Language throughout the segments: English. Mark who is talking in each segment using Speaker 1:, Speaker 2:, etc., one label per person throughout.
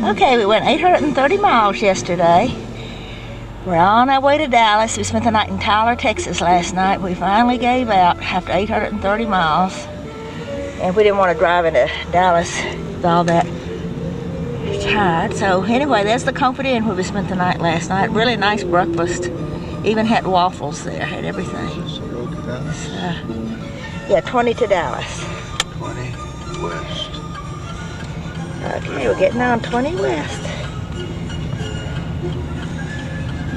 Speaker 1: Okay, we went 830 miles yesterday. We're on our way to Dallas. We spent the night in Tyler, Texas last night. We finally gave out after 830 miles. And we didn't want to drive into Dallas with all that tired. So anyway, there's the Comfort Inn where we spent the night last night. Really nice breakfast. Even had waffles there, had everything. Yeah, 20 to Dallas.
Speaker 2: 20 west.
Speaker 1: Okay, we're getting on 20 west.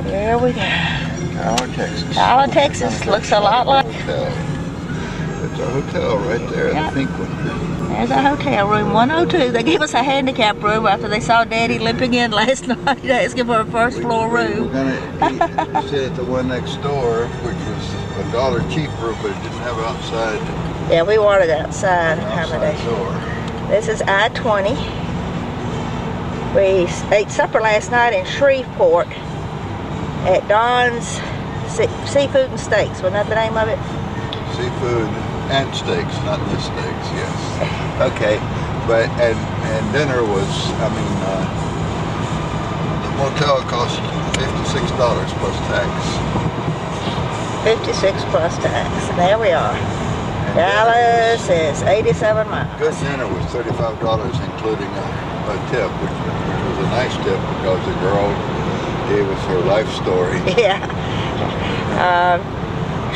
Speaker 1: There we go.
Speaker 2: Tyler, Texas.
Speaker 1: Tyler, Texas looks a lot like...
Speaker 2: It's a hotel right there,
Speaker 1: Yep.
Speaker 2: the pink one.
Speaker 1: There's a hotel, room 102. They gave us a handicap room after they saw Daddy limping in last night asking for a first floor room.
Speaker 2: We're gonna sit at the one next door, which was $1 cheaper, but it didn't have outside.
Speaker 1: Yeah, we wanted outside accommodation.
Speaker 2: Door.
Speaker 1: This is I-20. We ate supper last night in Shreveport at Don's Seafood and Steaks. Wasn't that the name of it?
Speaker 2: Seafood and steaks, not just steaks, yes. Okay, but and dinner was, I mean, the motel cost $56 plus tax.
Speaker 1: 56 plus tax. And there we are. Dallas is 87 miles.
Speaker 2: Good dinner was $35, including a tip, which was a nice tip because the girl gave us her life story.
Speaker 1: Yeah.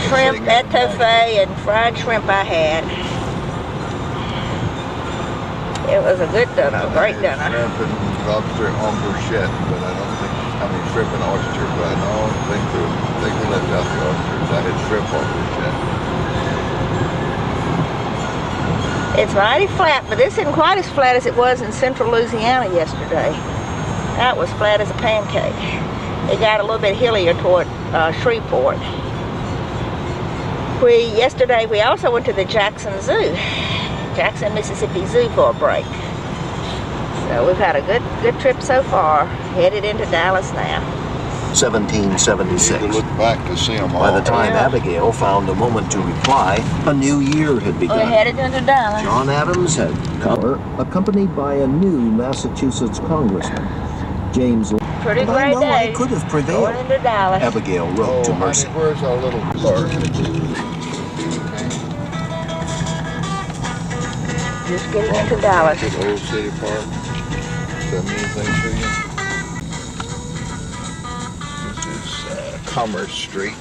Speaker 1: Shrimp etouffee and fried shrimp I had. It was a good dinner, great dinner.
Speaker 2: Shrimp and lobster en brochette, but I don't think, I mean shrimp and oyster, but I don't think they left out the oysters. I had shrimp en brochette.
Speaker 1: It's mighty flat, but this isn't quite as flat as it was in central Louisiana yesterday. That was flat as a pancake. It got a little bit hillier toward Shreveport. Yesterday we also went to the Jackson Zoo, Jackson, Mississippi Zoo for a break. So we've had a good trip so far. Headed into Dallas now.
Speaker 3: 1776.
Speaker 2: You look back to see them all.
Speaker 3: By the time Abigail found a moment to reply, a new year had begun.
Speaker 1: We're headed into Dallas.
Speaker 3: John Adams had come, accompanied by a new Massachusetts congressman, James.
Speaker 1: Pretty
Speaker 3: I
Speaker 1: great
Speaker 3: know
Speaker 1: day.
Speaker 3: I could have prevailed.
Speaker 1: Going into Dallas.
Speaker 3: Abigail wrote to Mercy.
Speaker 2: Honey, where's our little park?
Speaker 1: Just getting into Dallas.
Speaker 2: Good old city park. Does that mean anything to you? This is Commerce Street.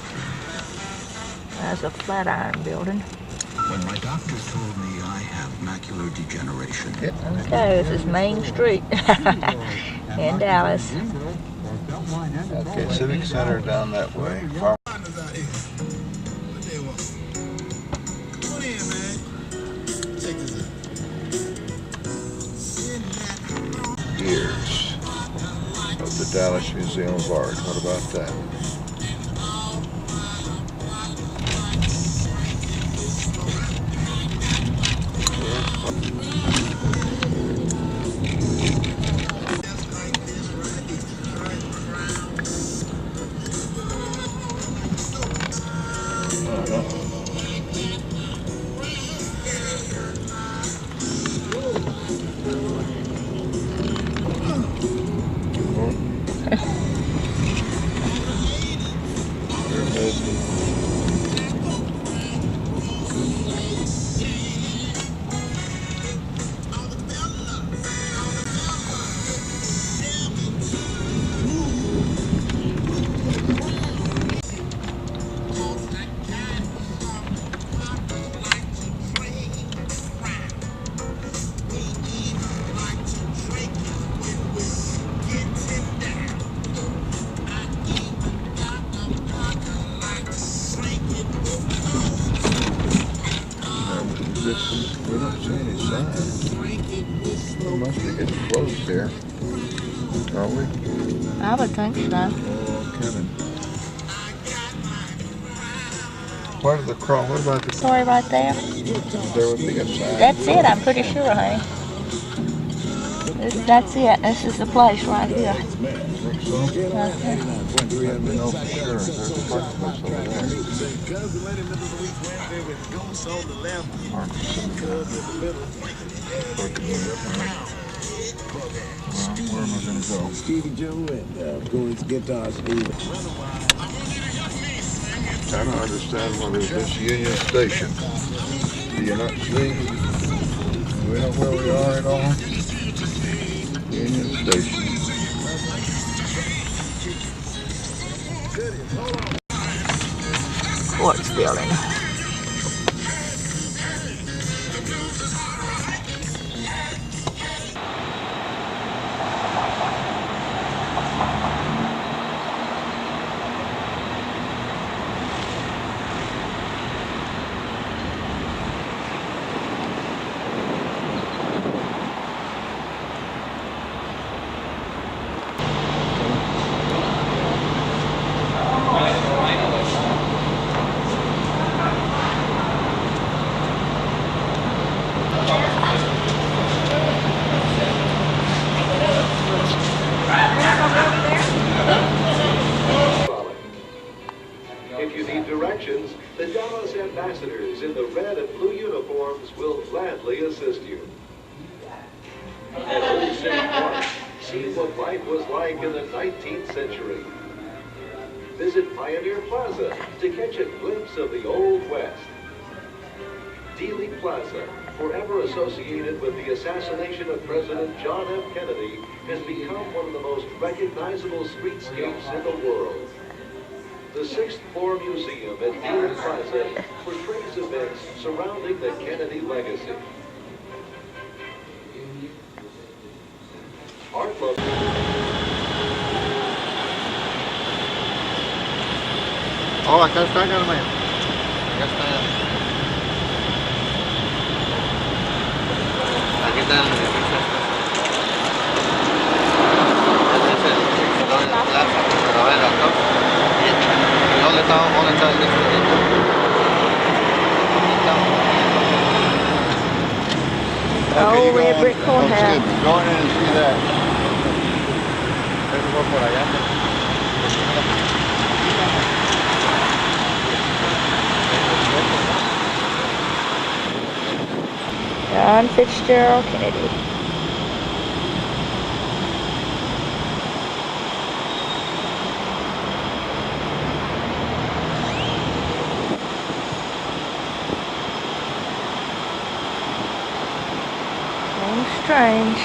Speaker 1: There's a Flatiron building.
Speaker 4: When my doctors told me I have macular degeneration.
Speaker 1: Okay, this is Main Street in Dallas.
Speaker 2: Okay, Civic Center down that way. Years of the Dallas Museum of Art. What about that? We don't see any signs. We must be getting close here. Are we?
Speaker 1: I would think so.
Speaker 2: Oh, Kevin. What are the crawl? What about the
Speaker 1: Story right there.
Speaker 2: There would be a sign.
Speaker 1: That's it, I'm pretty sure, honey. That's it. This is the place right here. Right there.
Speaker 2: We have to know for sure. There's a parking place over there. Where am I going to go?
Speaker 5: Stevie Joe and going to guitar, Steve.
Speaker 2: I don't understand what is this Union Station. Do you not see? Do we know where we are at all? Union Station.
Speaker 1: Quartz building.
Speaker 6: If you need directions, the Dallas ambassadors in the red and blue uniforms will gladly assist you. At Old City Park, see what life was like in the 19th century. Visit Pioneer Plaza to catch a glimpse of the Old West. Dealey Plaza, forever associated with the assassination of President John F. Kennedy, has become one of the most recognizable streetscapes in the world. The 6th floor museum at Dealey Plaza portrays events surrounding the Kennedy legacy. Art Love.
Speaker 2: Oh, acá está, Carmen. Acá está. Aquí está el edificio. Este es el plaza. Pero a ver, acá. ¿Dónde está el de
Speaker 1: Oh, red brick courthouse.
Speaker 2: Go in and see that. Por allá.
Speaker 1: John Fitzgerald Kennedy. Strange.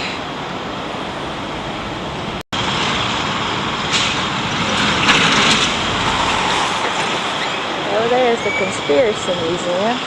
Speaker 1: Oh, there's the Conspiracy Museum.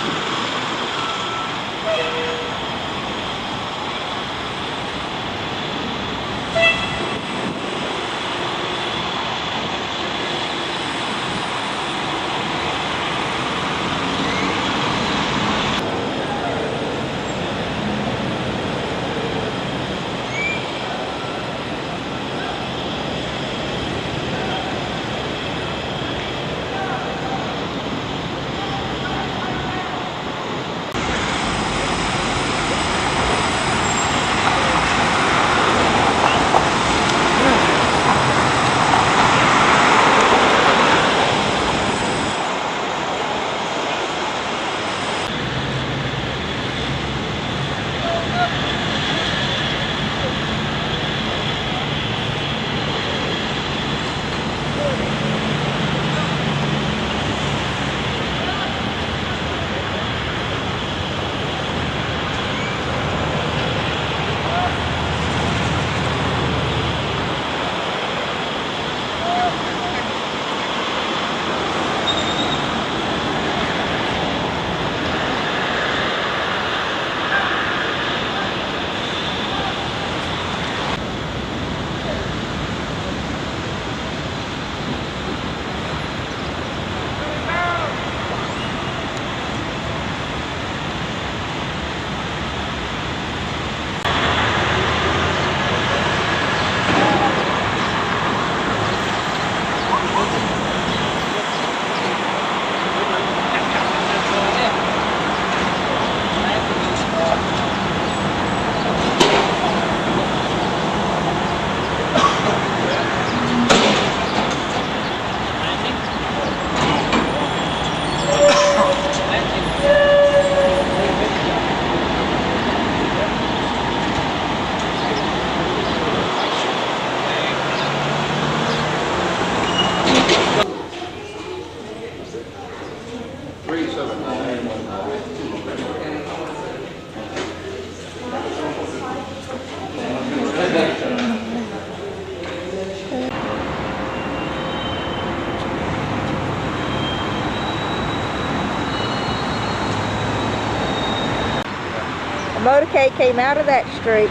Speaker 1: motorcade came out of that street,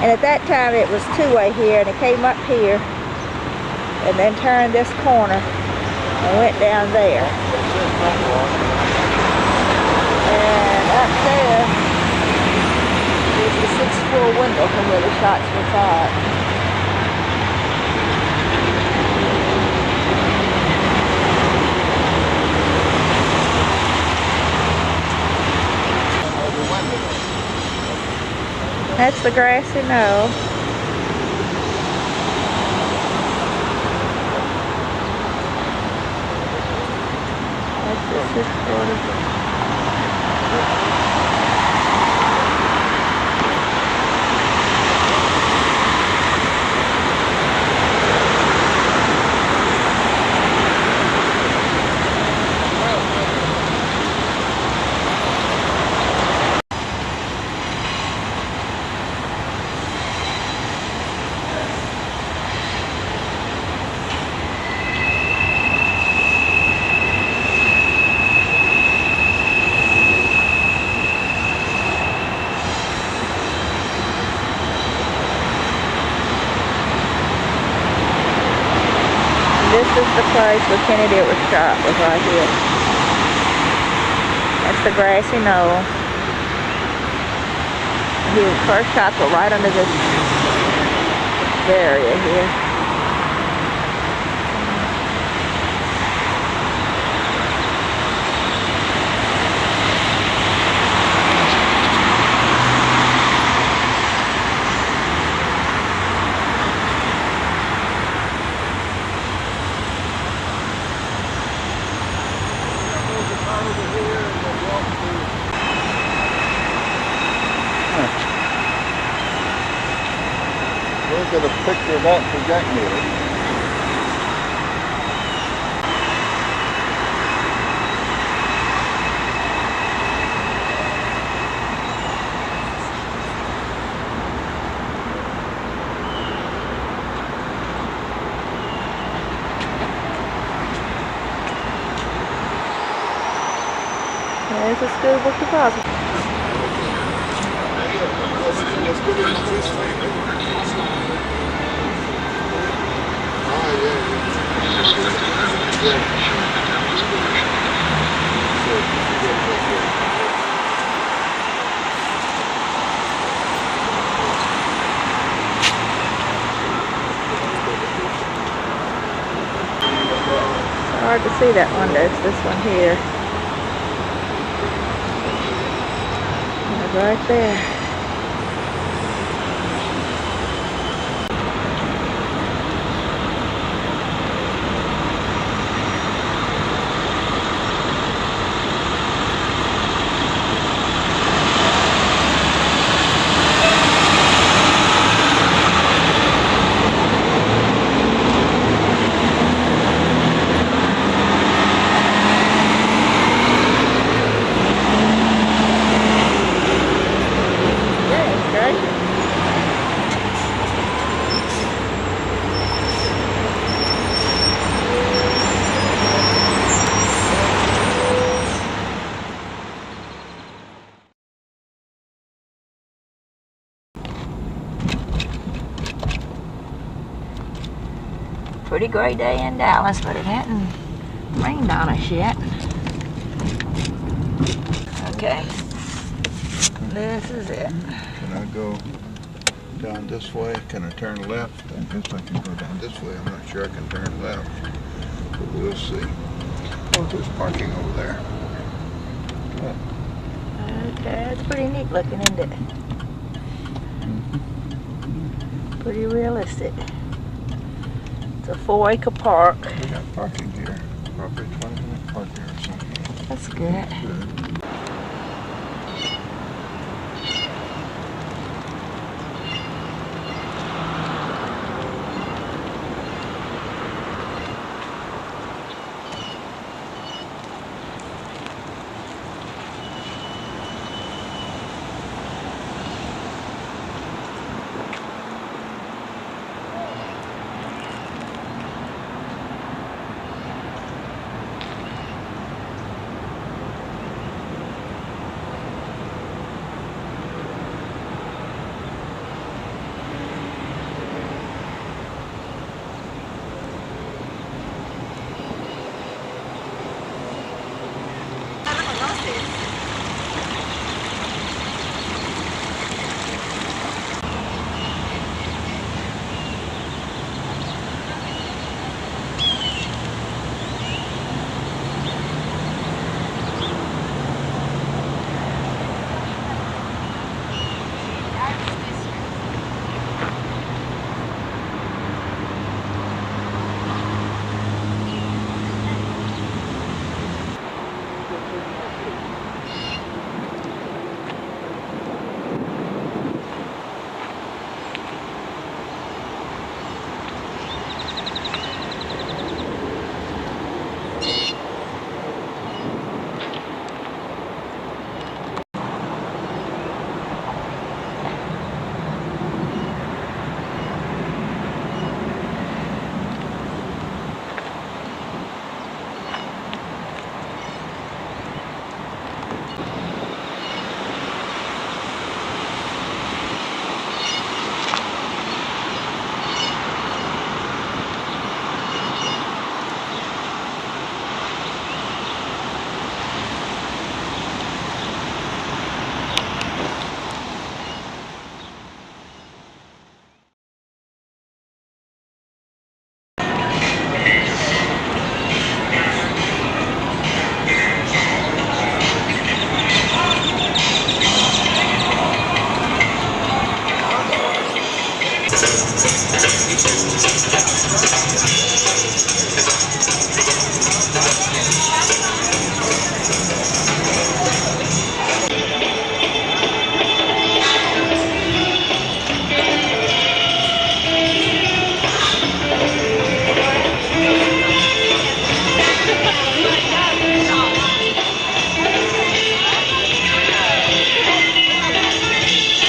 Speaker 1: and at that time it was two-way here, and it came up here, and then turned this corner and went down there. And up there is the 6th floor window from where the shots were fired. That's the grassy knoll. That's the 6th floor. This is the place where Kennedy was shot, was right here. That's the grassy knoll. His first shots were right under this area here.
Speaker 2: Look at a picture of that projectile.
Speaker 1: There's the school book deposit. Hard to see that window. It's this one here. Right there. Pretty great day in Dallas, but it hadn't rained on us yet. Okay, this is it.
Speaker 2: Can I go down this way? Can I turn left? I guess I can go down this way. I'm not sure I can turn left, but we'll see. Oh, there's parking over there.
Speaker 1: Okay, it's pretty neat looking, isn't it? Pretty realistic. It's a 4-acre park.
Speaker 2: We got parking here. Probably 20-minute park here or something.
Speaker 1: That's good.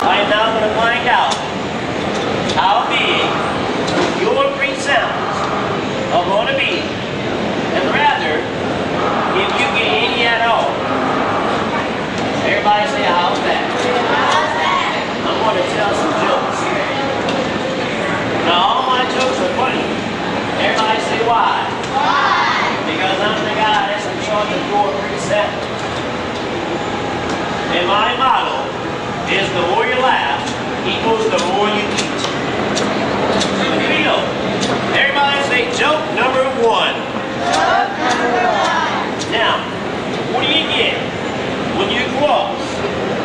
Speaker 7: I am now going to find out how big your pre-sounds are going to be, and rather, if you get any at all. Everybody say, how's that? I'm going to tell some jokes. Now, all my jokes are funny. Everybody say, why? Because I'm the guy that's in charge of your pre-sounds. And my motto is the more you laugh equals the more you eat. So here we go. Everybody say joke number one. Now, what do you get when you cross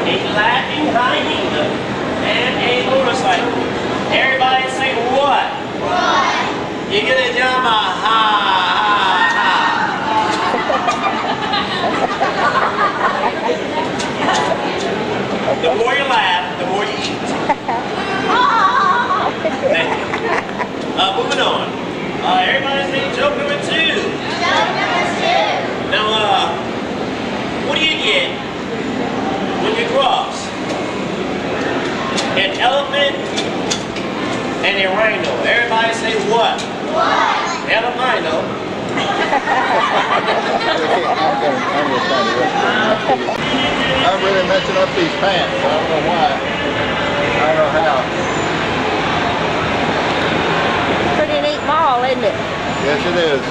Speaker 7: a laughing hyena and a motorcycle? Everybody say what? You get a job of ha ha ha. The more you laugh, the more you eat. Moving on. Everybody say joke number two. Now, what do you get when you cross an elephant and a rhino? Everybody say what? Albino.
Speaker 2: I'm really messing up these pants. I don't know why. I don't know how.
Speaker 1: Pretty neat mall, isn't it?
Speaker 2: Yes, it is.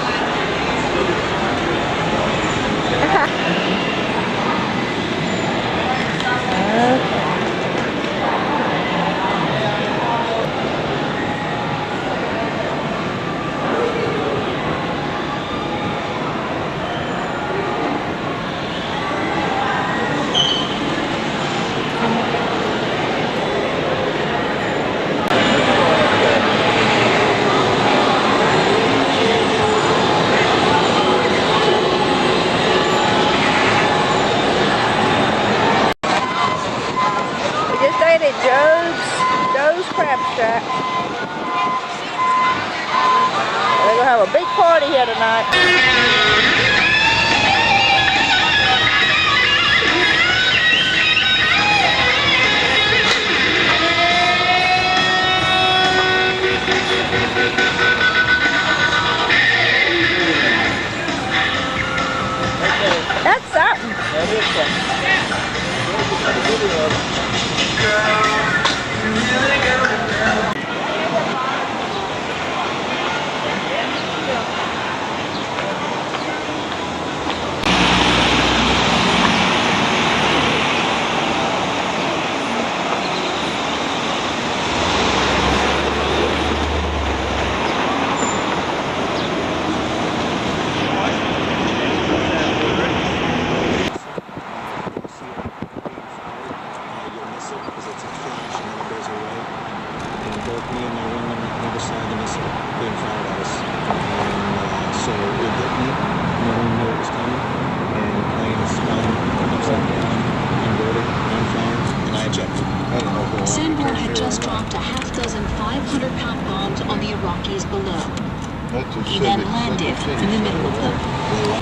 Speaker 1: Joe's Crab Shack. They're gonna have a big party here tonight. That's something.
Speaker 2: That is
Speaker 8: Sanborn had just dropped a half-dozen 500-pound bombs on the Iraqis below. He then landed in the middle of them.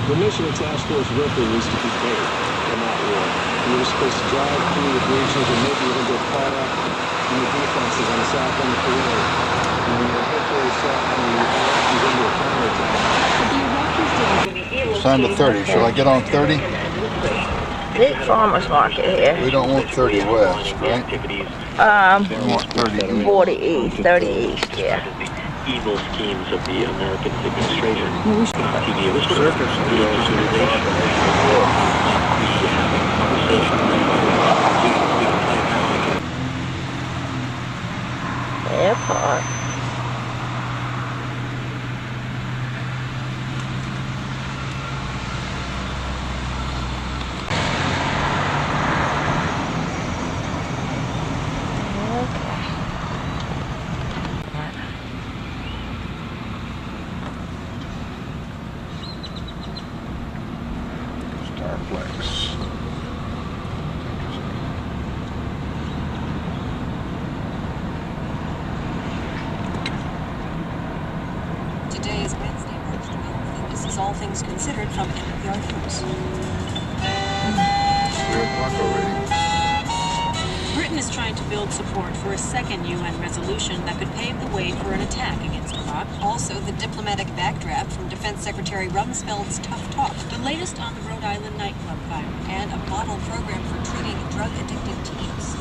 Speaker 5: The mission of Task Force Ripper was to be paid from that war. We were supposed to drive through the breaches and maybe even get caught up in the defenses on the south end of the parade. And we were hopefully set on the Iraqis into a counterattack.
Speaker 8: The Iraqis didn't.
Speaker 2: Sign to 30. Shall I get on 30?
Speaker 1: Big farmer's market here.
Speaker 2: We don't want 30 west, right? We want 30 east.
Speaker 1: 40 east, 30 east, yeah.
Speaker 9: Evil schemes of the American administration.
Speaker 1: Airport.
Speaker 10: All Things Considered from NPR News.
Speaker 2: 3 o'clock already.
Speaker 10: Britain is trying to build support for a second UN resolution that could pave the way for an attack against Iraq. Also, the diplomatic backdraft from Defense Secretary Rumsfeld's Tough Talk. The latest on the Rhode Island nightclub fire and a model program for treating drug-addicted teens.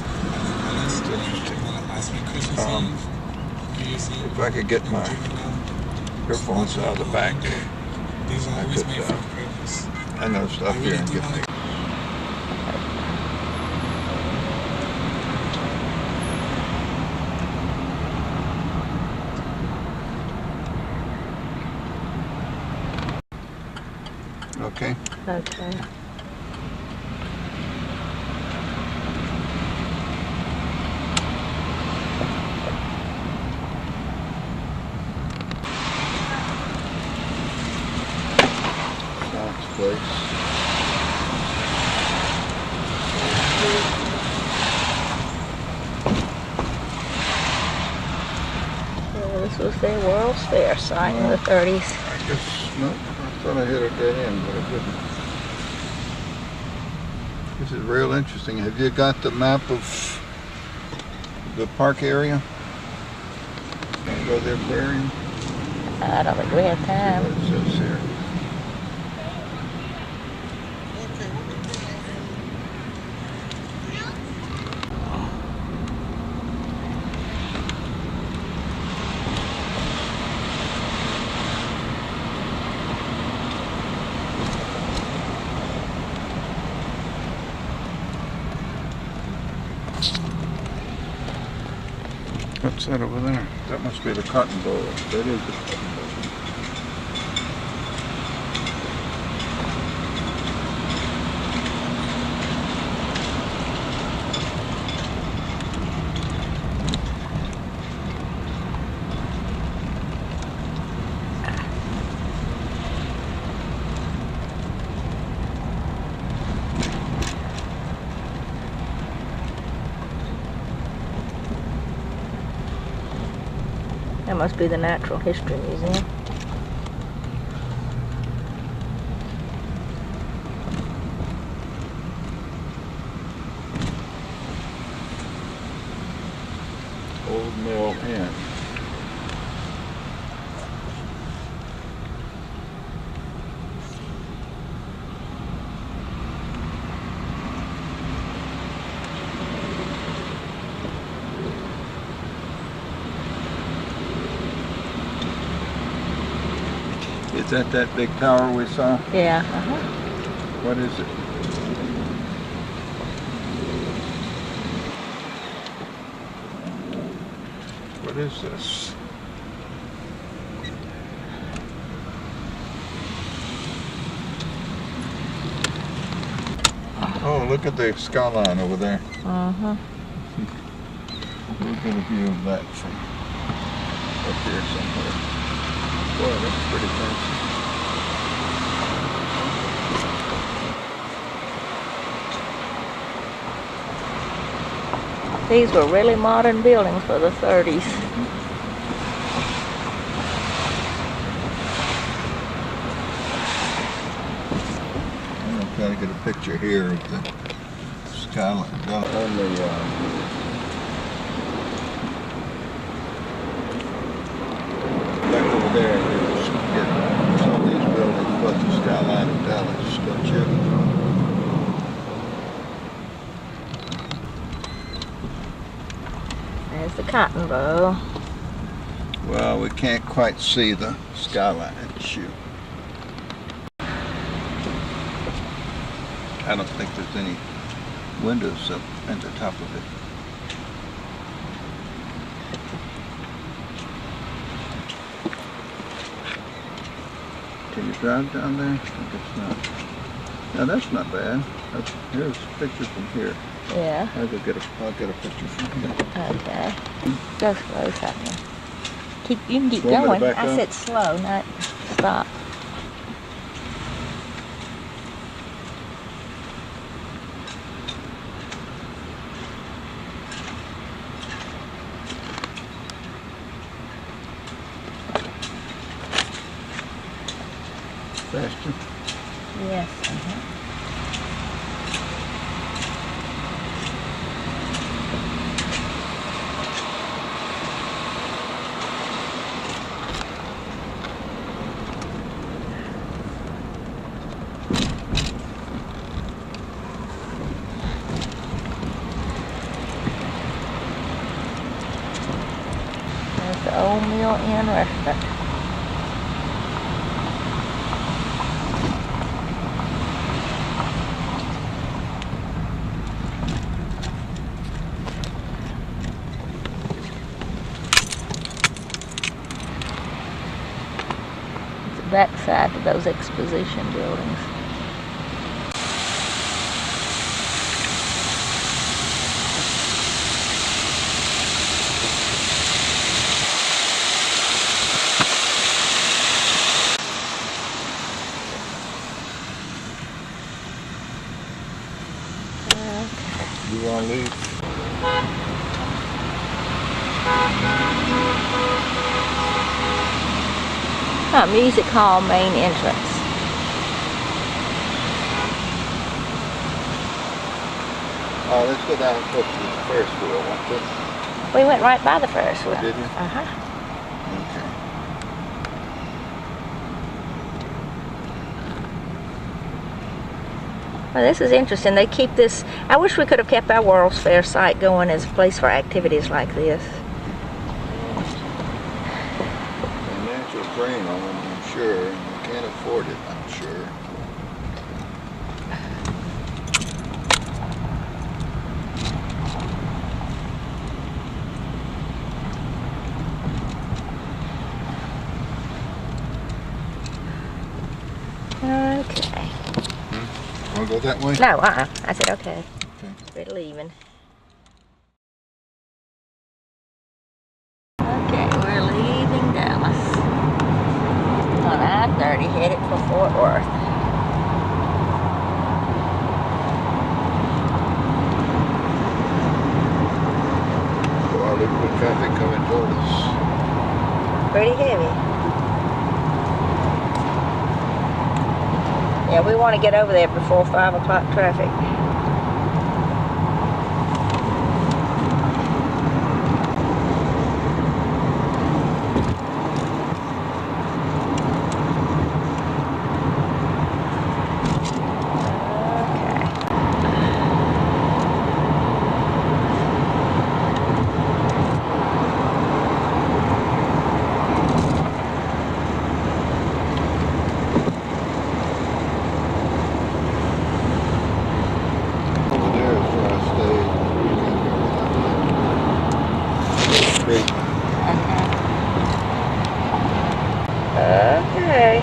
Speaker 2: That's interesting. If I could get my earphones out of the back, I could I know stuff here and get me. Okay.
Speaker 1: Okay.
Speaker 2: Sounds place.
Speaker 1: Yeah, this was their World's Fair site in the 30s.
Speaker 2: I guess, no, I thought I hit a dead end, but I didn't. This is real interesting. Have you got the map of the park area? Can I go there, Barry?
Speaker 1: I don't think we have time.
Speaker 2: What it says here. What's that over there? That must be the cotton bowl. That is the cotton bowl.
Speaker 1: That must be the Natural History Museum.
Speaker 2: Old Mill Inn. Is that big tower we saw?
Speaker 1: Yeah.
Speaker 2: What is it? What is this? Oh, look at the skyline over there. We'll get a view of that from up here somewhere. Boy, that's pretty fancy.
Speaker 1: These were really modern buildings for the 30s.
Speaker 2: I'm trying to get a picture here of the skyline. On the back over there, you just get some of these buildings above the skyline of Dallas, don't you?
Speaker 1: There's the Cotton Bowl.
Speaker 2: Well, we can't quite see the skyline. Shoot. I don't think there's any windows up at the top of it. Can you drive down there? I guess not. Now that's not bad. Here's a picture from here.
Speaker 1: Yeah.
Speaker 2: I'll get a picture from here.
Speaker 1: Okay. Go slow, Simon. You can keep
Speaker 2: Want me to
Speaker 1: going.
Speaker 2: back
Speaker 1: I
Speaker 2: up?
Speaker 1: said slow, not stop.
Speaker 2: Question.
Speaker 1: Yes. There's the Old Mill Inn restaurant. Backside to those exposition buildings.
Speaker 2: You want to leave?
Speaker 1: Music Hall main entrance.
Speaker 2: Let's go down and put the Ferris wheel, won't we?
Speaker 1: We went right by the Ferris wheel.
Speaker 2: Oh, did you?
Speaker 1: Uh-huh.
Speaker 2: Okay.
Speaker 1: Well, this is interesting. They keep this. I wish we could have kept our World's Fair site going as a place for activities like this.
Speaker 2: A natural drain on them, I'm sure, and we can't afford it, I'm sure.
Speaker 1: Okay.
Speaker 2: Want to go that way?
Speaker 1: No, I said okay.
Speaker 2: Okay.
Speaker 1: We're leaving. Okay, we're leaving Dallas on I-30, headed for Fort Worth.
Speaker 2: Wow, look at the traffic coming toward us.
Speaker 1: Pretty heavy. Yeah, we want to get over there before 5 o'clock traffic. Okay.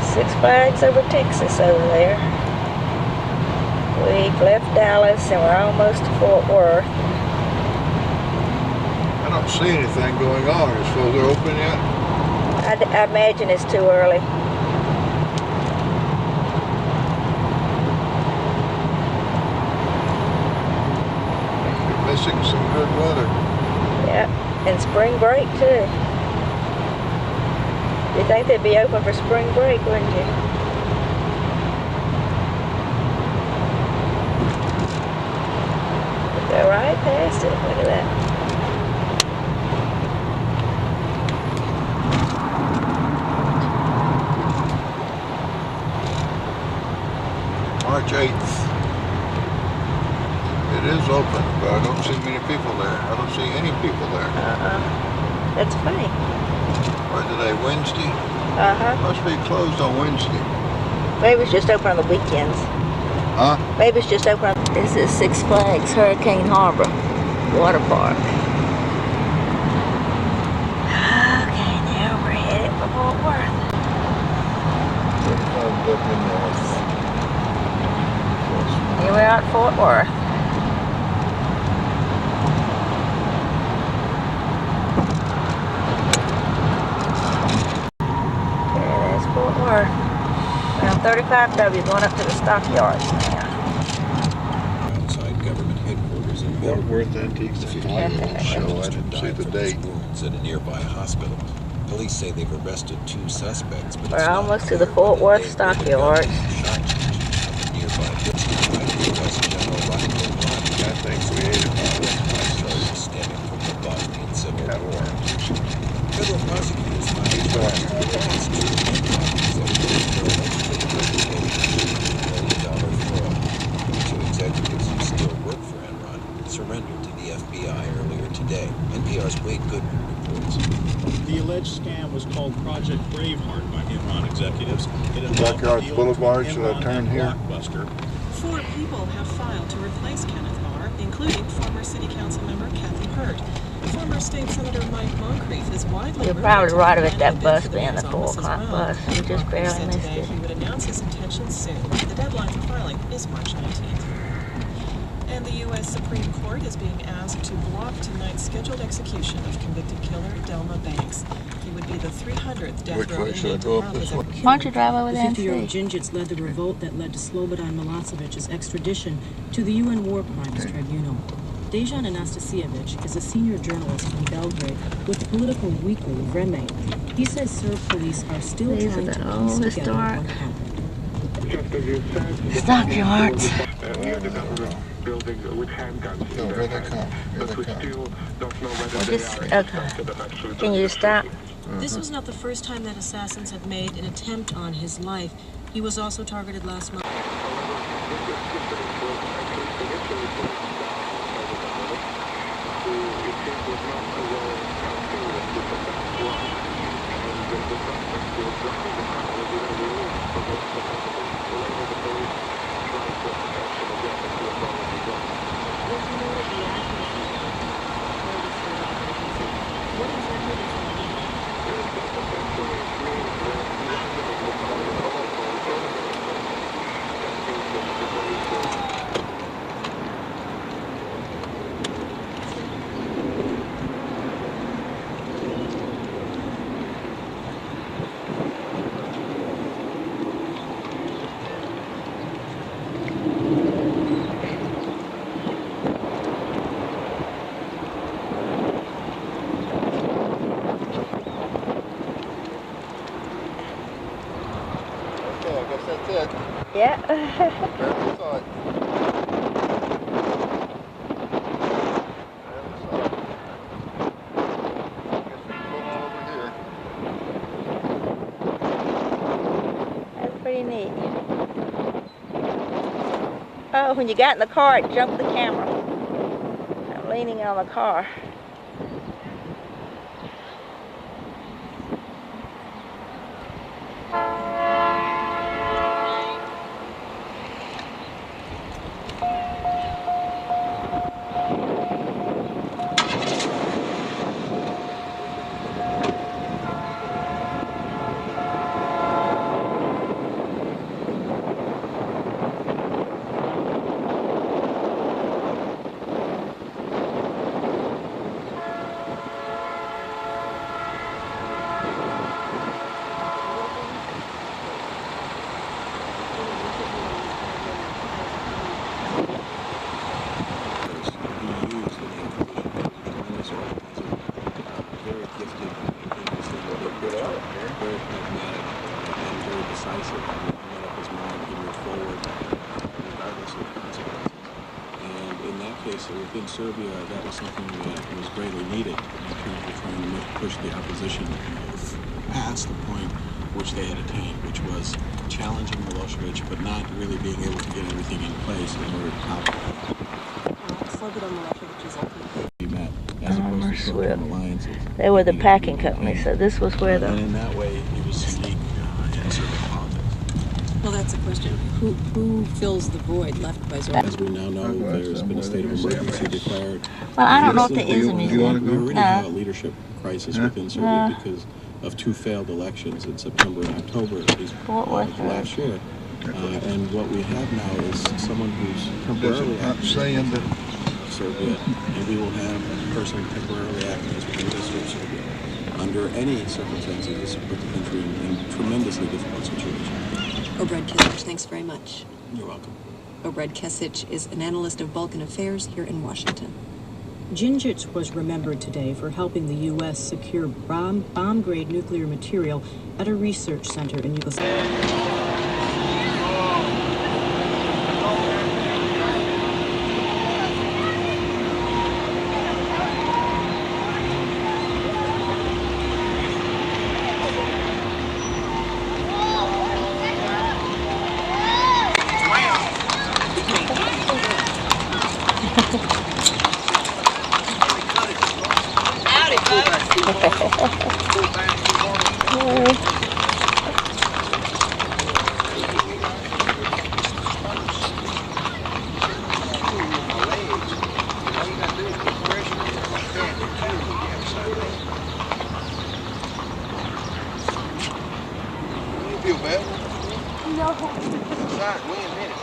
Speaker 1: Six Flags over Texas over there. We've left Dallas and we're almost to Fort Worth.
Speaker 2: I don't see anything going on. Is supposed to open yet?
Speaker 1: I imagine it's too early.
Speaker 2: You're missing some good weather.
Speaker 1: Yep, and spring break too. You'd think they'd be open for spring break, wouldn't you? Go right past it. Look at that.
Speaker 2: March 8th. It is open, but I don't see many people there. I don't see any people there.
Speaker 1: That's funny.
Speaker 2: What today, Wednesday? Must be closed on Wednesday.
Speaker 1: Maybe it's just open on the weekends.
Speaker 2: Huh?
Speaker 1: Maybe it's just open on... This is Six Flags Hurricane Harbor Water Park. Okay, now we're headed for Fort Worth. Here we are at Fort Worth. There, there's Fort Worth. We're on 35W going up to the stockyards now.
Speaker 11: Outside government headquarters in
Speaker 2: Fort Worth Antiques and Collectibles show. I didn't see the date.
Speaker 11: Wounds at a nearby hospital. Police say they've arrested 2 suspects, but
Speaker 1: We're almost to the Fort Worth Stockyards.
Speaker 11: Nearby U.S. General Reinhold Bonn.
Speaker 2: I think we ate it.
Speaker 11: Stemming from the Bosnian Civil War. Federal prosecutors find $2 fraud. 2 executives who still work for Enron surrendered to the FBI earlier today. NPR's Wade Goodman reports.
Speaker 12: The alleged scam was called Project Braveheart by Enron executives. It involved
Speaker 2: Backyards Boulevard, should I
Speaker 12: Enron
Speaker 2: turn
Speaker 12: and
Speaker 2: here?
Speaker 12: Blockbuster.
Speaker 13: 4 people have filed to replace Kenneth Barr, including former City Council member Kathy Hurt. Former State Senator Mike Moncrief is widely
Speaker 1: You're
Speaker 13: rumored
Speaker 1: probably
Speaker 13: to
Speaker 1: right
Speaker 13: have
Speaker 1: at that
Speaker 13: bid
Speaker 1: bus
Speaker 13: for the
Speaker 1: being the
Speaker 13: mayor's
Speaker 1: 4
Speaker 13: office as
Speaker 1: o'clock
Speaker 13: well.
Speaker 1: bus. We just
Speaker 13: Moncrief
Speaker 1: barely
Speaker 13: said
Speaker 1: missed
Speaker 13: today
Speaker 1: it.
Speaker 13: he would announce his intentions soon. The deadline for filing is March 19th. And the U.S. Supreme Court is being asked to block tonight's scheduled execution of convicted killer Delma Banks. He would be the 300th death
Speaker 2: Which
Speaker 13: row
Speaker 2: way should I
Speaker 13: inmate
Speaker 2: go
Speaker 13: to
Speaker 2: up
Speaker 13: have
Speaker 2: this
Speaker 13: his
Speaker 2: way?
Speaker 1: Why don't you drive over there and
Speaker 10: The 50-year-old
Speaker 1: see?
Speaker 10: Gingic led the revolt that led to Slobodan Milosevic's extradition to the UN War Crimes Tribunal. Dejan Anastasievich is a senior journalist in Belgrade with the political weekly Vreme. He says Serb police are still
Speaker 1: These
Speaker 10: trying
Speaker 1: are
Speaker 10: to
Speaker 1: the
Speaker 10: piece
Speaker 1: old
Speaker 10: together
Speaker 1: historic
Speaker 10: what happened.
Speaker 1: stockyards.
Speaker 5: Building with handguns.
Speaker 2: So here they come. Here they come.
Speaker 5: Don't know whether
Speaker 1: We'll
Speaker 5: they
Speaker 1: just,
Speaker 5: are
Speaker 1: okay. Can you stop?
Speaker 10: This was not the first time that assassins have made an attempt on his life. He was also targeted last month.
Speaker 2: Okay, I guess that's it.
Speaker 1: Yeah.
Speaker 2: Barely saw it. Barely saw it. Guess we can go on over here.
Speaker 1: That's pretty neat. Oh, when you got in the car, it jumped the camera. I'm leaning on the car.
Speaker 11: In Serbia, that was something that was greatly needed in terms of trying to push the opposition past the point which they had attained, which was challenging Milosevic, but not really being able to get everything in place in order to copy.
Speaker 10: Slobodan Milosevic is ultimately
Speaker 11: Be met, as opposed to forming alliances.
Speaker 1: They were the packing company, so this was where
Speaker 11: And
Speaker 1: the...
Speaker 11: in that way, he was unique in Serbian politics.
Speaker 10: Well, that's the question. Who fills the void left by Zorba?
Speaker 11: As we now know, there's been a state of emergency declared.
Speaker 1: Well, I don't know if there is a
Speaker 11: We
Speaker 1: museum.
Speaker 11: already have a leadership crisis within Serbia because of 2 failed elections in September and October of last year. And what we have now is someone who's temporarily acting as Serbia, and we will have a person temporarily acting as Prime Minister of Serbia. Under any circumstances, this will put the country in a tremendously difficult situation.
Speaker 10: Obrad Kesic, thanks very much.
Speaker 11: You're welcome.
Speaker 10: Obrad Kesic is an analyst of Balkan affairs here in Washington.
Speaker 14: Gingrich was remembered today for helping the U.S. secure bomb-grade nuclear material at a research center in Yugoslavia.
Speaker 2: Feel bad?
Speaker 1: No.
Speaker 2: Inside, we ain't minute.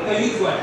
Speaker 2: Where you from?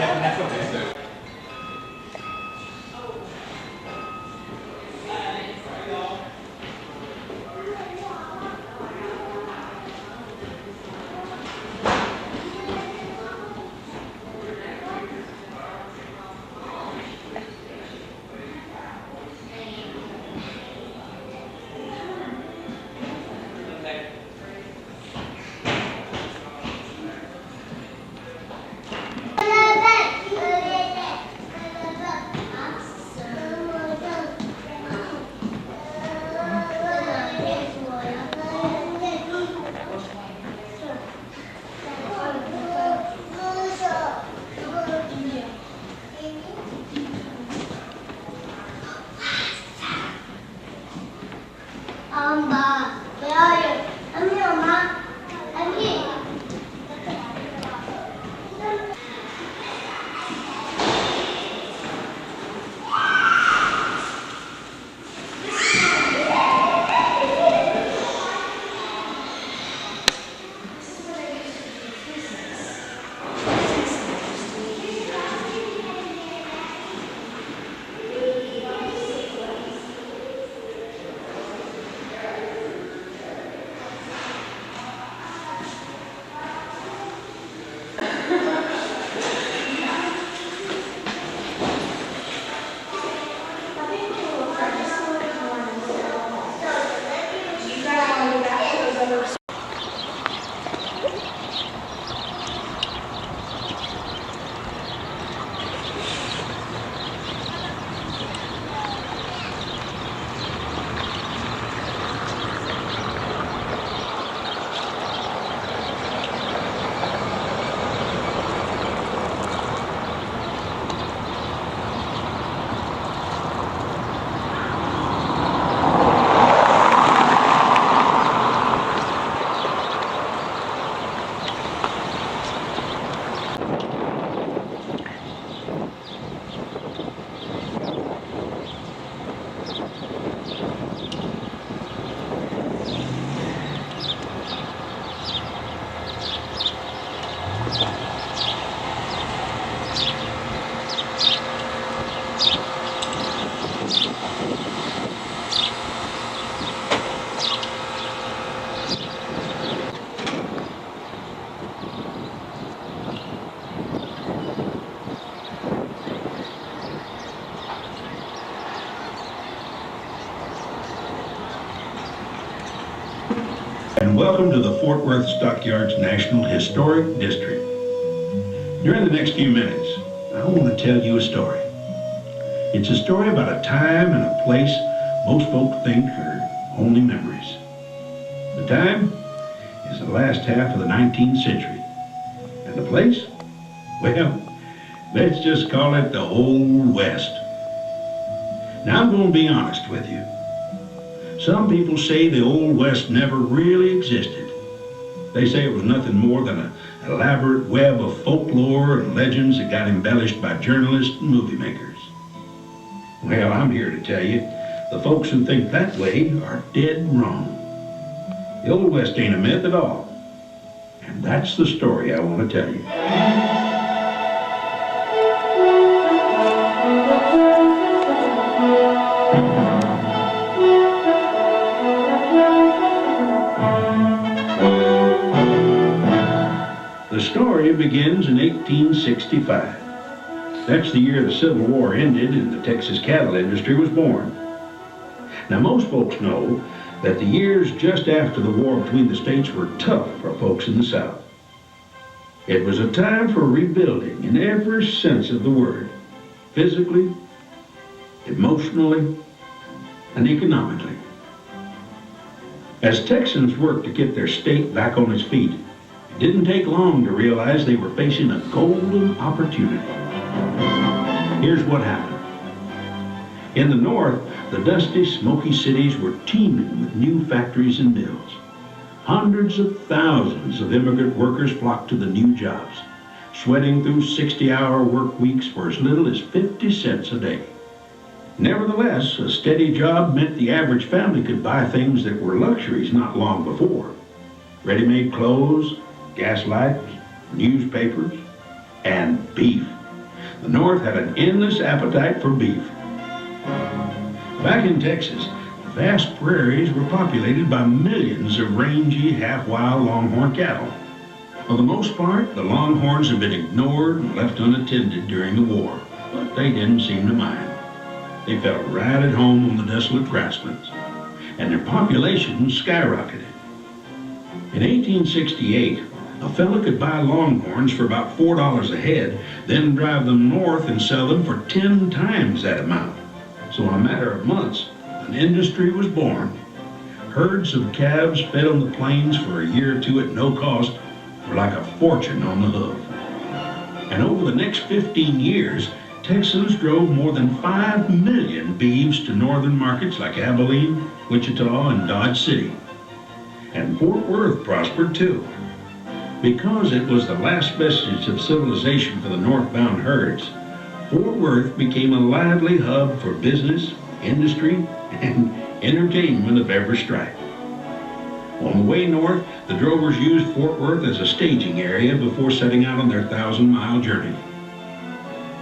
Speaker 15: And welcome to the Fort Worth Stockyards National Historic District. During the next few minutes, I want to tell you a story. It's a story about a time and a place most folk think are only memories. The time is the last half of the 19th century, and the place Well, let's just call it the Old West. Now, I'm going to be honest with you. Some people say the Old West never really existed. They say it was nothing more than an elaborate web of folklore and legends that got embellished by journalists and movie makers. Well, I'm here to tell you, the folks who think that way are dead wrong. The Old West ain't a myth at all. And that's the story I want to tell you. The story begins in 1865. That's the year the Civil War ended and the Texas cattle industry was born. Now, most folks know that the years just after the war between the states were tough for folks in the South. It was a time for rebuilding in every sense of the word, physically, emotionally, and economically. As Texans worked to get their state back on its feet, it didn't take long to realize they were facing a golden opportunity. Here's what happened. In the north, the dusty, smoky cities were teeming with new factories and mills. Hundreds of thousands of immigrant workers flocked to the new jobs, sweating through 60-hour work weeks for as little as 50 cents a day. Nevertheless, a steady job meant the average family could buy things that were luxuries not long before. Ready-made clothes, gas lights, newspapers, and beef. The North had an endless appetite for beef. Back in Texas, vast prairies were populated by millions of rangy, half-wild longhorn cattle. For the most part, the longhorns had been ignored and left unattended during the war, but they didn't seem to mind. They felt right at home on the desolate grasslands, and their population skyrocketed. In 1868, a fella could buy longhorns for about $4 a head, then drive them north and sell them for 10 times that amount. So in a matter of months, an industry was born. Herds of calves fed on the plains for a year or two at no cost were like a fortune on the hoof. And over the next 15 years, Texans drove more than 5 million beeves to northern markets like Abilene, Wichita, and Dodge City. And Fort Worth prospered too. Because it was the last vestige of civilization for the northbound herds, Fort Worth became a lively hub for business, industry, and entertainment of every stripe. On the way north, the drovers used Fort Worth as a staging area before setting out on their 1,000-mile journey.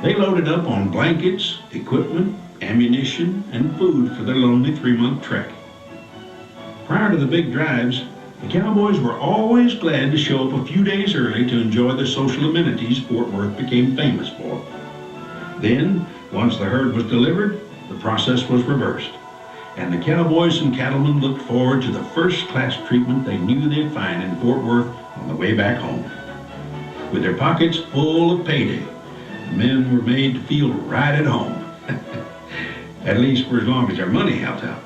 Speaker 15: They loaded up on blankets, equipment, ammunition, and food for their lonely 3-month trek. Prior to the big drives, the cowboys were always glad to show up a few days early to enjoy the social amenities Fort Worth became famous for. Then, once the herd was delivered, the process was reversed, and the cowboys and cattlemen looked forward to the first-class treatment they knew they'd find in Fort Worth on the way back home. With their pockets full of payday, the men were made to feel right at home, at least for as long as their money held out.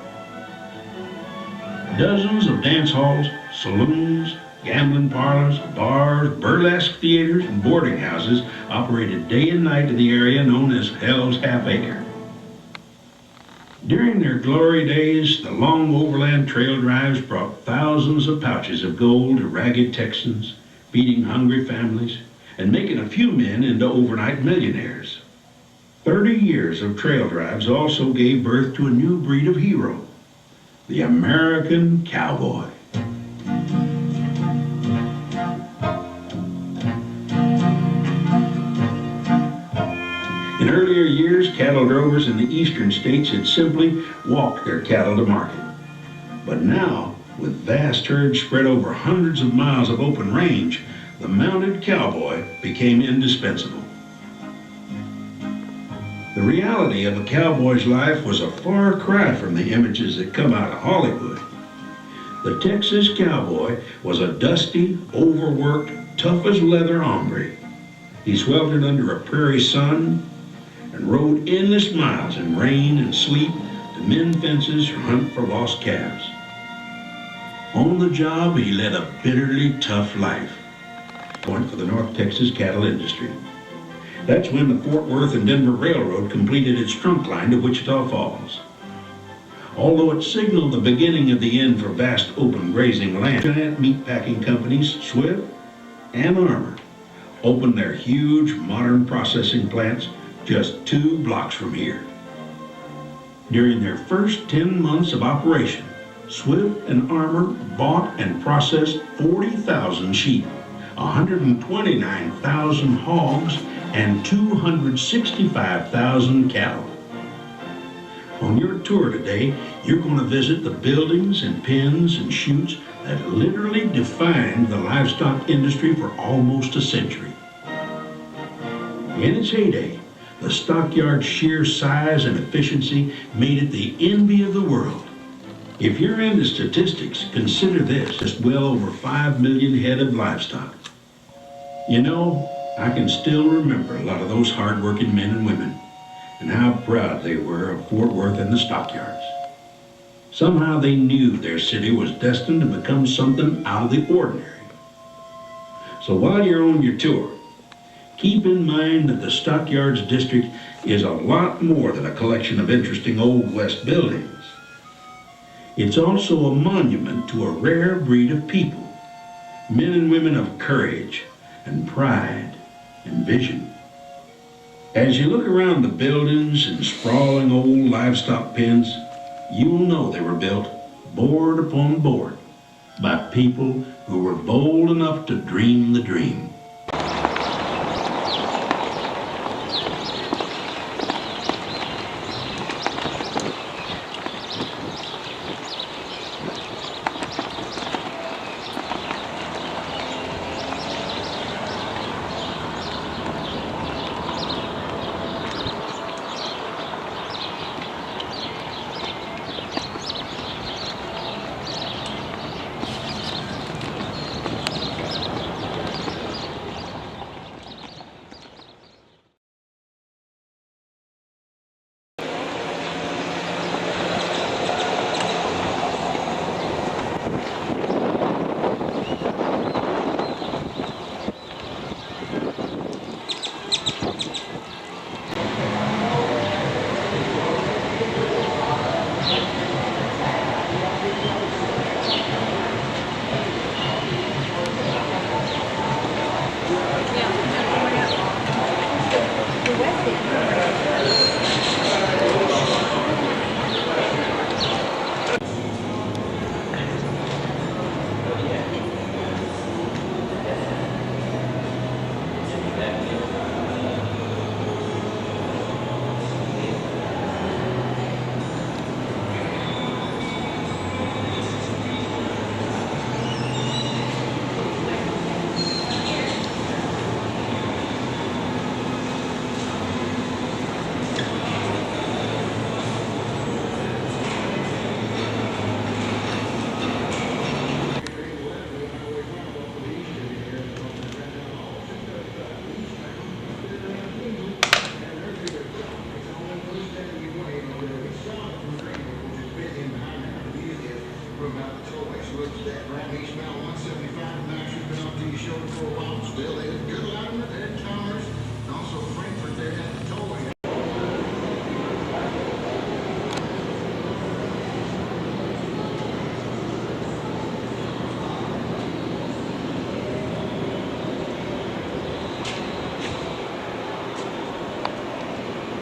Speaker 15: Dozens of dance halls, saloons, gambling parlors, bars, burlesque theaters, and boarding houses operated day and night in the area known as Hell's Half Acre. During their glory days, the long overland trail drives brought thousands of pouches of gold to ragged Texans, feeding hungry families, and making a few men into overnight millionaires. 30 years of trail drives also gave birth to a new breed of hero, the American cowboy. In earlier years, cattle drovers in the eastern states had simply walked their cattle to market. But now, with vast herds spread over hundreds of miles of open range, the mounted cowboy became indispensable. The reality of a cowboy's life was a far cry from the images that come out of Hollywood. The Texas cowboy was a dusty, overworked, tough-as-leather hombre. He sweltered under a prairie sun and rode endless miles in rain and sleet to mend fences or hunt for lost calves. On the job, he led a bitterly tough life, going for the North Texas cattle industry. That's when the Fort Worth and Denver Railroad completed its trunk line to Wichita Falls. Although it signaled the beginning of the end for vast open grazing land, giant meatpacking companies, Swift and Armour, opened their huge modern processing plants just 2 blocks from here. During their first 10 months of operation, Swift and Armour bought and processed 40,000 sheep, 129,000 hogs, and 265,000 cattle. On your tour today, you're going to visit the buildings and pens and chutes that literally defined the livestock industry for almost a century. In its heyday, the stockyard's sheer size and efficiency made it the envy of the world. If you're into statistics, consider this: just well over 5 million head of livestock. You know, I can still remember a lot of those hard-working men and women, and how proud they were of Fort Worth and the stockyards. Somehow they knew their city was destined to become something out of the ordinary. So while you're on your tour, keep in mind that the Stockyards District is a lot more than a collection of interesting Old West buildings. It's also a monument to a rare breed of people, men and women of courage and pride and vision. As you look around the buildings and sprawling old livestock pens, you'll know they were built board upon board by people who were bold enough to dream the dream.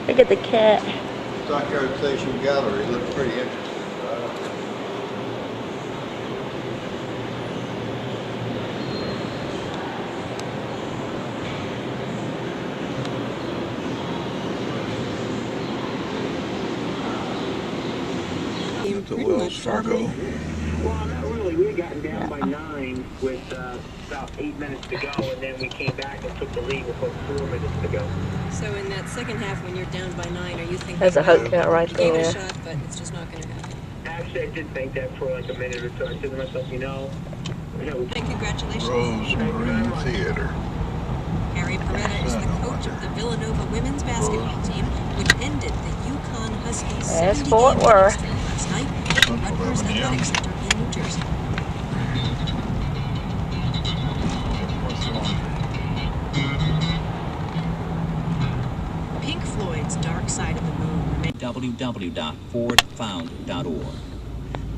Speaker 1: Look at the cat.
Speaker 2: Stockyard Station Gallery looks pretty interesting.
Speaker 16: To Wells Fargo.
Speaker 17: Well, not really. We had gotten down by 9 with about 8 minutes to go, and then we came back and took the lead with about 4 minutes to go.
Speaker 10: So in that second half, when you're down by 9, are you thinking
Speaker 1: There's a hotel right
Speaker 10: gave it
Speaker 1: there.
Speaker 10: a shot, but it's just not going to happen?
Speaker 17: Actually, I did think that for like a minute or so. I said to myself, you know,
Speaker 10: And congratulations.
Speaker 2: Rosemary Theater.
Speaker 10: Harry Peretta is the coach of the Villanova women's basketball team, which ended the Yukon Huskies'
Speaker 1: There's
Speaker 10: 70-game
Speaker 1: Fort
Speaker 10: winning
Speaker 1: Worth.
Speaker 10: streak last night at the Rutgers Athletic Center in New Jersey. side of the moon.
Speaker 18: www.fordfound.org.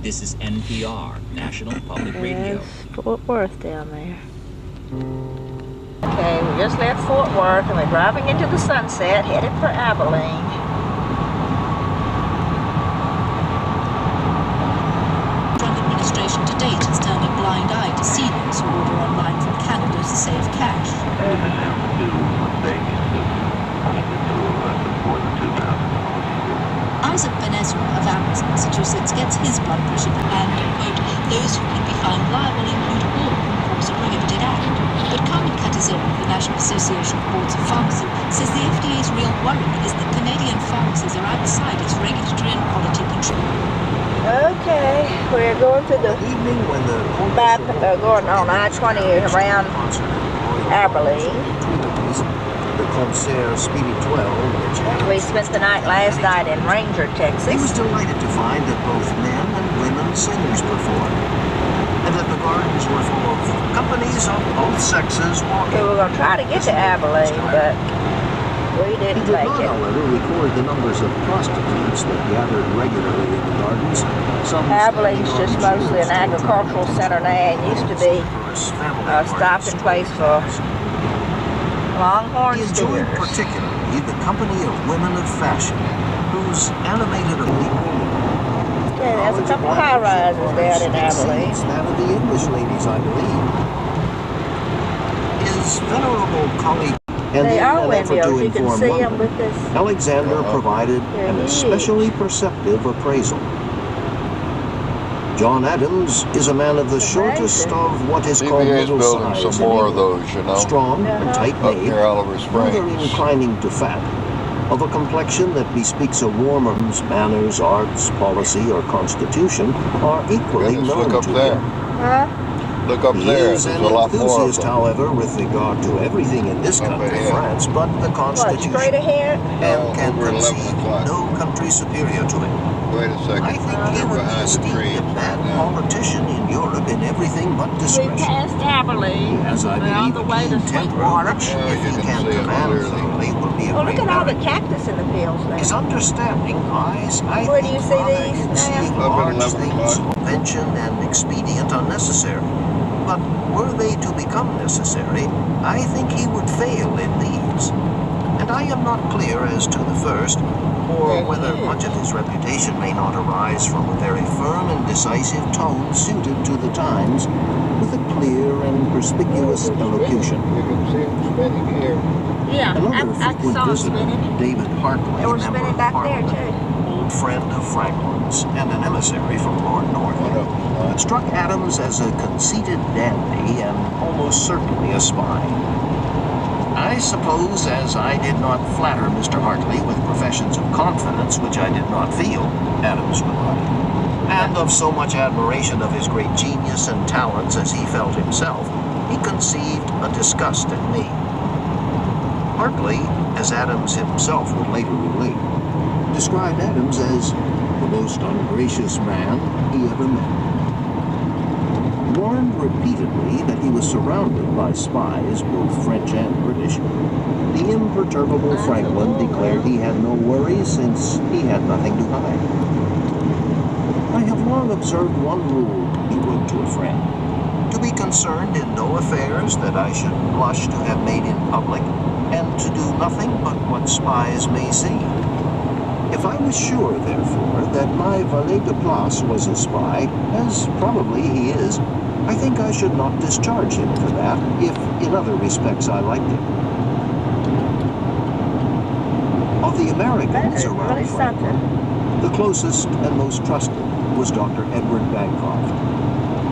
Speaker 18: This is NPR, National Public Radio.
Speaker 1: Yes, Fort Worth down there. Okay, we just left Fort Worth and we're driving into the sunset, headed for Abilene.
Speaker 8: Trump administration to date has turned a blind eye to Siemens, who order online from Canada to save cash. Isaac Van Ezra of Amherst, Massachusetts, gets his blood pressure and, quote, those who can be found liable include all who cause a prohibited act. But Carmen Catazera of the National Association of Boards of Pharmacy says the FDA's real worry is that Canadian pharmacies are outside its regulatory and quality control.
Speaker 1: Okay, we're going to the evening when the going on I-20 around Abilene.
Speaker 3: The Concert Spirituel, which Adams...
Speaker 1: We spent the last night in Ranger, Texas.
Speaker 3: He was delighted to find that both men and women singers performed, and that the gardens were full of companies of both sexes walking.
Speaker 1: Okay, we're going to try to get to Abilene, but we didn't make it.
Speaker 3: He did not, however, record the numbers of prostitutes that gathered regularly in the gardens.
Speaker 1: Abilene's just mostly an agricultural center now, and used to be a stopping place for Longhorn
Speaker 3: He enjoyed
Speaker 1: steers.
Speaker 3: particularly the company of women of fashion, whose animated people.
Speaker 1: Okay, there's a couple high-rises down in Abilene.
Speaker 3: That of the English ladies, I believe. His venerable colleague, and
Speaker 1: They
Speaker 3: in
Speaker 1: are
Speaker 3: an effort to
Speaker 1: windmills. You can
Speaker 3: inform
Speaker 1: see them
Speaker 3: London,
Speaker 1: with this.
Speaker 3: Alexander provided
Speaker 1: They're
Speaker 3: an
Speaker 1: huge.
Speaker 3: especially perceptive appraisal. John Adams is a man of the shortest of what is called
Speaker 2: CBA's
Speaker 3: middle
Speaker 2: building
Speaker 3: size.
Speaker 2: some more of those, you know.
Speaker 3: Strong and
Speaker 2: Up
Speaker 3: tight-made,
Speaker 2: near Oliver
Speaker 3: rather
Speaker 2: Springs.
Speaker 3: inclining to fat, of a complexion that bespeaks a warmer manners, arts, policy, or constitution are equally
Speaker 2: Goodness,
Speaker 3: known
Speaker 2: look up
Speaker 3: to
Speaker 2: there.
Speaker 3: him.
Speaker 1: Huh?
Speaker 2: Look up
Speaker 3: He
Speaker 2: there.
Speaker 3: is
Speaker 2: There's
Speaker 3: an
Speaker 2: a lot more of
Speaker 3: enthusiast,
Speaker 2: them.
Speaker 3: however, with regard to everything in this country,
Speaker 2: ahead.
Speaker 3: France, but the
Speaker 1: What,
Speaker 3: Constitution,
Speaker 1: straight ahead?
Speaker 3: and can
Speaker 2: over 11
Speaker 3: conceive
Speaker 2: o'clock.
Speaker 3: no country superior to it.
Speaker 2: Wait a second.
Speaker 3: I think he
Speaker 2: They're
Speaker 3: would be
Speaker 2: behind the
Speaker 3: esteemed
Speaker 2: trees
Speaker 3: a
Speaker 2: right
Speaker 3: bad
Speaker 2: now.
Speaker 3: politician in Europe in everything but
Speaker 1: We
Speaker 3: discretion.
Speaker 1: passed Abilene.
Speaker 3: As I
Speaker 1: We're on
Speaker 3: believe
Speaker 1: the
Speaker 3: a
Speaker 1: way to
Speaker 3: keen temper,
Speaker 1: Sweetwater.
Speaker 3: which,
Speaker 2: Yeah,
Speaker 3: if
Speaker 2: you
Speaker 3: he
Speaker 2: can
Speaker 3: can
Speaker 2: see it
Speaker 3: command
Speaker 2: clearly.
Speaker 3: thoroughly, will be a
Speaker 1: Oh, look
Speaker 3: great
Speaker 1: at all the
Speaker 3: merit.
Speaker 1: cactus in the fields
Speaker 3: His
Speaker 1: there.
Speaker 3: understanding lies, I
Speaker 1: Where do
Speaker 3: think,
Speaker 1: you see
Speaker 3: rather
Speaker 1: these
Speaker 3: in
Speaker 1: now?
Speaker 3: seeing
Speaker 2: Up at
Speaker 3: large
Speaker 2: 11
Speaker 3: things,
Speaker 2: o'clock.
Speaker 3: convention and expedient unnecessary. But were they to become necessary, I think he would fail in these. And I am not clear as to the first, or whether much of his reputation may not arise from a very firm and decisive tone suited to the times, with a clear and perspicuous elocution.
Speaker 2: You can see them spinning here.
Speaker 1: Yeah,
Speaker 3: Another
Speaker 1: I
Speaker 3: frequent
Speaker 1: saw them
Speaker 3: visitor,
Speaker 1: spinning.
Speaker 3: David Hartley,
Speaker 1: They were
Speaker 3: member
Speaker 1: spinning
Speaker 3: of
Speaker 1: back there,
Speaker 3: Parliament,
Speaker 1: too.
Speaker 3: old friend of Franklin's and an emissary from Lord North, struck Adams as a conceited dandy and almost certainly a spy. I suppose as I did not flatter Mr. Hartley with professions of confidence which I did not feel, Adams remarked, and of so much admiration of his great genius and talents as he felt himself, he conceived a disgust at me. Hartley, as Adams himself would later relate, described Adams as the most ungracious man he ever met. Warned repeatedly that he was surrounded by spies, both French and British, the imperturbable Franklin declared he had no worries since he had nothing to hide. I have long observed one rule, he wrote to a friend, to be concerned in no affairs that I should blush to have made in public, and to do nothing but what spies may see. If I was sure, therefore, that my valet de place was a spy, as probably he is, I think I should not discharge him for that, if in other respects I liked him. Of the Americans around Franklin, the closest and most trusted was Dr. Edward Bancroft,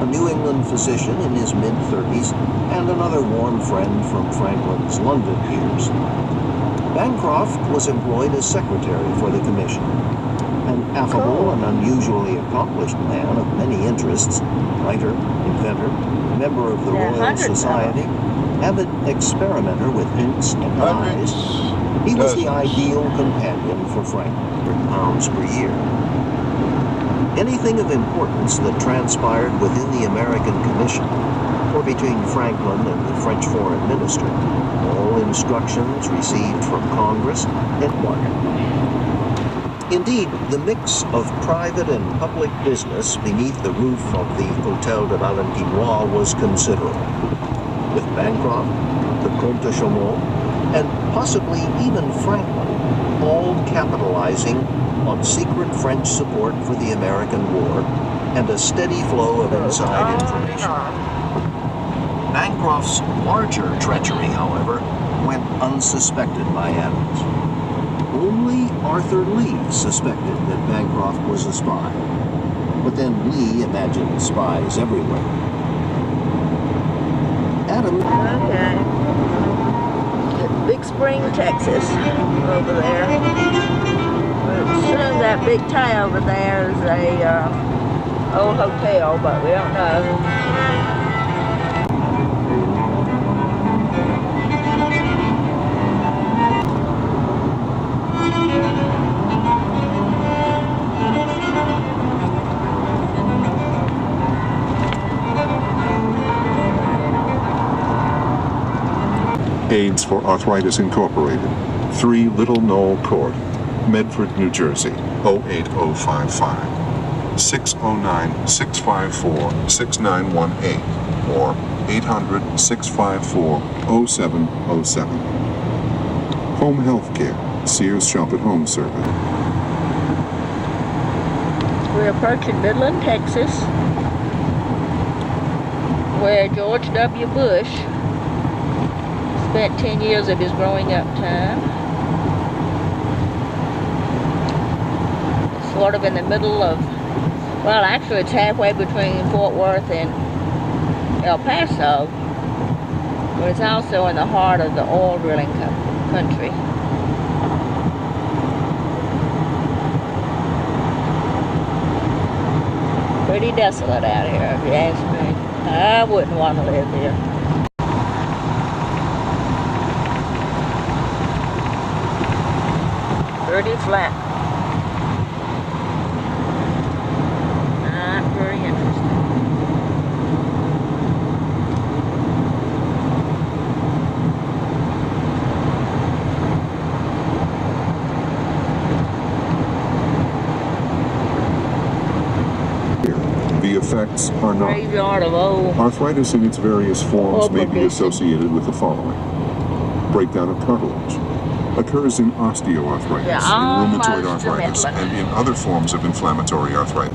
Speaker 3: a New England physician in his mid-30s and another warm friend from Franklin's London years. Bancroft was employed as secretary for the commission. An affable and unusually accomplished man of many interests, writer, inventor, member of the Royal Society, avid experimenter with inks and dyes, he was the ideal companion for Franklin, £100 per year. Anything of importance that transpired within the American Commission, or between Franklin and the French Foreign Ministry, all instructions received from Congress and Market. Indeed, the mix of private and public business beneath the roof of the Hôtel de Valentinois was considerable, with Bancroft, the Comte de Chaumont, and possibly even Franklin, all capitalizing on secret French support for the American war and a steady flow of inside information. Bancroft's larger treachery, however, went unsuspected by Adams. Only Arthur Lee suspected that Bancroft was a spy, but then Lee imagined spies everywhere. Adams...
Speaker 1: Okay. Big Spring, Texas, over there. Soon that big town over there is a old hotel, but we don't know.
Speaker 19: AIDS for Arthritis Incorporated, 3 Little Knoll Court, Medford, New Jersey, 08055, 609-654-6918, or 800-654-0707. Home Health Care, Sears Shop at Home Service.
Speaker 1: We're approaching Midland, Texas, where George W. Bush spent 10 years of his growing up time. It's sort of in the middle of, well, actually it's halfway between Fort Worth and El Paso, but it's also in the heart of the oil drilling country. Pretty desolate out here, if you ask me. I wouldn't want to live here. Pretty flat. Not very interesting.
Speaker 19: The effects are not.
Speaker 1: Graveyard of old.
Speaker 19: Arthritis in its various forms may be associated with the following. Breakdown of cartilage. Occurs in osteoarthritis, in rheumatoid arthritis, and in other forms of inflammatory arthritis.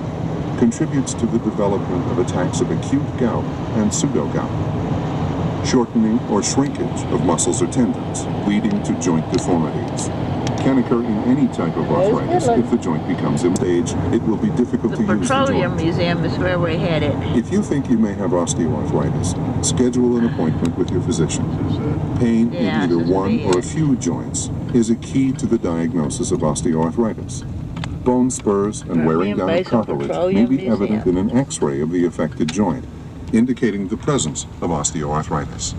Speaker 19: Contributes to the development of attacks of acute gout and pseudo-gout. Shortening or shrinkage of muscles or tendons, leading to joint deformities. Can occur in any type of arthritis if the joint becomes in stage. It will be difficult to use the joint.
Speaker 1: The Petroleum Museum is where we're headed.
Speaker 19: If you think you may have osteoarthritis, schedule an appointment with your physician. Pain in either one or a few joints is a key to the diagnosis of osteoarthritis. Bone spurs and wearing down of cartilage may be evident in an X-ray of the affected joint, indicating the presence of osteoarthritis.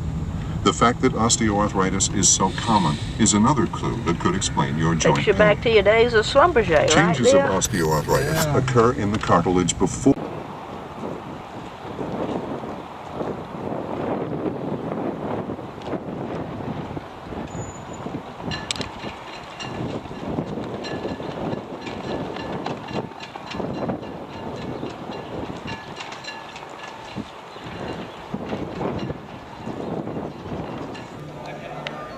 Speaker 19: The fact that osteoarthritis is so common is another clue that could explain your joint
Speaker 1: Takes you back to your days of Schlumberger, right?
Speaker 19: Changes of osteoarthritis occur in the cartilage before.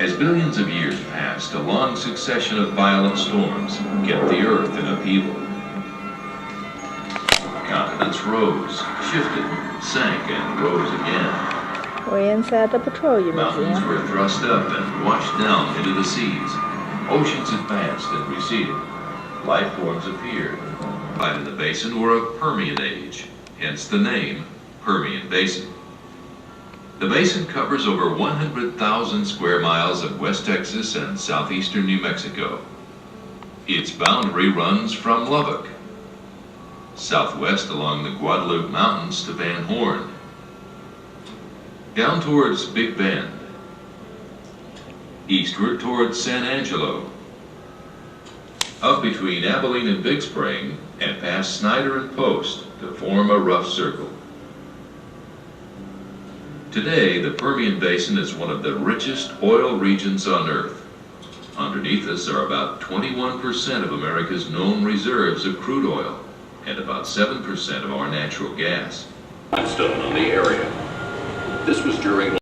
Speaker 20: As billions of years passed, a long succession of violent storms kept the earth in upheaval. Continents rose, shifted, sank, and rose again.
Speaker 1: We're inside the Petroleum
Speaker 20: Mountains
Speaker 1: Museum.
Speaker 20: were thrust up and washed down into the seas. Oceans advanced and receded. Life forms appeared. Right in the basin were of Permian age, hence the name Permian Basin. The basin covers over 100,000 square miles of West Texas and southeastern New Mexico. Its boundary runs from Lubbock, southwest along the Guadalupe Mountains to Van Horn, down towards Big Bend, eastward towards San Angelo, up between Abilene and Big Spring, and past Snyder and Post to form a rough circle. Today, the Permian Basin is one of the richest oil regions on Earth. Underneath us are about 21% of America's known reserves of crude oil and about 7% of our natural gas.
Speaker 21: Limestone on the area. This was during